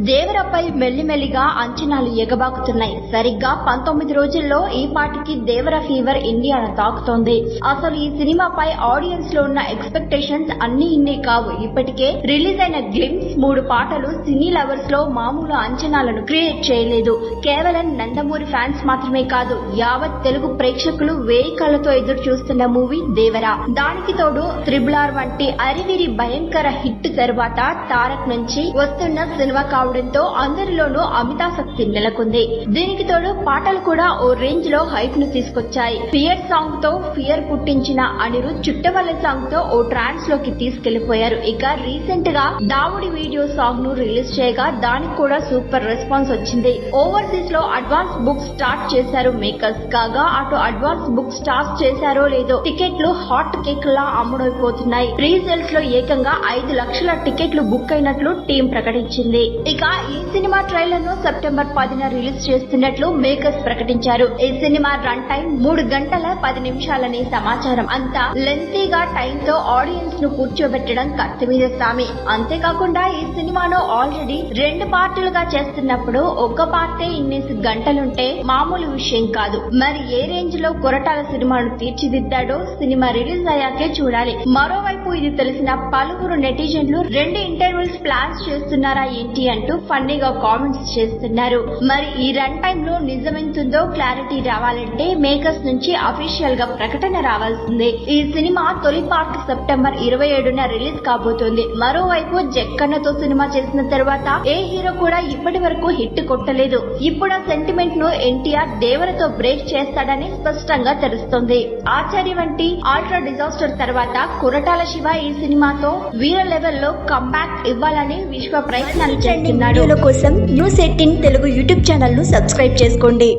దేవరపై మెల్లిమెల్లిగా అంచనాలు ఎగబాకుతున్నాయి. సరిగ్గా 19 రోజుల్లో ఈ పాటికి దేవర ఫీవర్ ఇండియాను తాకుతోంది. అసలు ఈ సినిమాపై ఆడియన్స్ లో ఉన్న ఎక్స్పెక్టేషన్స్ అన్ని ఇన్ని కావు. ఇప్పటికే రిలీజ్ అయిన గ్లిమ్స్ 3 పాటలు సినీ లవర్స్ లో మామూలు అంచనాలను క్రియేట్ చేయలేదు. కేవలం నందమూరి ఫ్యాన్స్ మాత్రమే కాదు, యావత్ తెలుగు ప్రేక్షకులు వేయి కళ్లతో ఎదురు చూస్తున్న మూవీ దేవర. దానికి తోడు RRR వంటి అరివిరి భయంకర హిట్ తర్వాత తారక్ నుంచి వస్తున్న సినిమా కావడంతో అందరిలోనూ అమితాసక్తి నెలకొంది. దీనికి తోడు పాటలు కూడా ఓ రేంజ్ లో హైప్ ను తీసుకొచ్చాయి. ఫియర్ సాంగ్ తో ఫియర్ పుట్టించిన అనిరుద్ చుట్టవల్ల సాంగ్ తో ఓ ట్రాన్స్ లోకి తీసుకెళ్లిపోయారు. ఇక రీసెంట్ గా దావుడి వీడియో సాంగ్ ను రిలీజ్ చేయగా దానికి కూడా సూపర్ రెస్పాన్స్ వచ్చింది. ఓవర్సీస్ లో అడ్వాన్స్ బుక్ స్టార్ట్ చేశారు మేకర్స్. కాగా అటు అడ్వాన్స్ బుక్ స్టార్ట్ చేశారో లేదో టికెట్లు హాట్ కేక్ లా అమ్ముడైపోతున్నాయి. ప్రీ సేల్స్ లో ఏకంగా 5 లక్షల టికెట్లు బుక్ అయినట్లు టీం ప్రకటించింది. ఇక ఈ సినిమా ట్రైలర్ ను సెప్టెంబర్ 10న రిలీజ్ చేస్తున్నట్లు మేకర్స్ ప్రకటించారు. ఈ సినిమా రన్ టైం 3 గంటల 10 నిమిషాలని సమాచారం. అంతా లెంతీగా టైం తో ఆడియన్స్ ను కూర్చోబెట్టడం కత్తి మీద సామి. అంతేకాకుండా ఈ సినిమాను ఆల్రెడీ 2 పార్టులుగా చేస్తున్నప్పుడు ఒక్క పార్టే ఇన్నేసి గంటలుంటే మామూలు విషయం కాదు. మరి ఏ రేంజ్ లో కొరటాల సినిమాను తీర్చిదిద్దాడో సినిమా రిలీజ్ అయ్యాకే చూడాలి. మరోవైపు ఇది తెలిసిన పలువురు నెటిజన్లు 2 ఇంటర్వ్యూస్ ప్లాన్స్ చేస్తున్నారా ఏంటి అంటూ ఫన్నీగా కామెంట్స్ చేస్తున్నారు. మరి ఈ రన్ టైం లో నిజమెంతుందో క్లారిటీ రావాలంటే మేకర్స్ నుంచి అఫీషియల్ గా ప్రకటన రావాల్సిందే. ఈ సినిమా తొలి పార్ట్ సెప్టెంబర్ 27న రిలీజ్ కాబోతోంది. మరోవైపు జక్కన్నతో సినిమా చేసిన తర్వాత ఏ హీరో కూడా ఇప్పటి వరకు హిట్ కొట్టలేదు. ఇప్పుడు ఆ సెంటిమెంట్ ను ఎన్టీఆర్ దేవరతో బ్రేక్ చేస్తాడని స్పష్టంగా తెలుస్తోంది. ఆచార్య వంటి ఆల్ట్రా డిజాస్టర్ తర్వాత కొరటాల శివ ఈ సినిమాతో వీర లెవెల్లో కంబ్యాక్ ఇవ్వాలని విశ్వ ప్రయత్నాలు చేస్తున్నాడు. కోసం న్యూస్ 18 తెలుగు యూట్యూబ్ ఛానల్ ను సబ్స్క్రైబ్ చేసుకోండి.